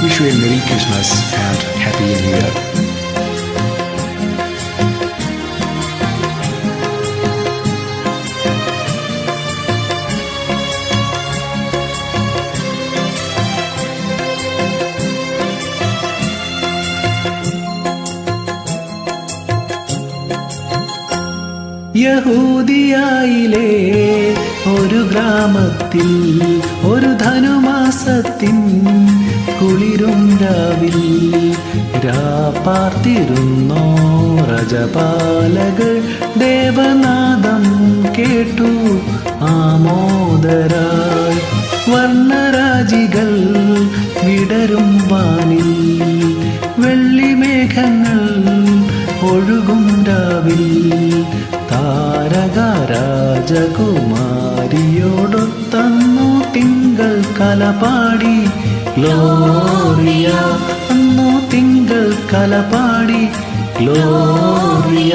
Wish you a Merry Christmas and Happy New Year. യഹൂദിയായിലെ ഒരു ഗ്രാമത്തിൽ ഒരു ധനുമാസത്തിൻ കുളിരും രാവിൽ രാപ്പാർത്തിരുന്നോ രജപാലകൾ ദേവനാദം കേട്ടു ആമോദരായി. വർണ്ണരാജികൾ വിടരും വാനിൽ, വെള്ളിമേഘങ്ങൾ ഒഴുകും രാവിൽ. താരക രാജകുമാരിയോടൊത്തന്നു തിങ്കൾ കലപാടി ഗ്ലോറിയ, അന്നു തിങ്കൾ കലപാടി ഗ്ലോറിയ.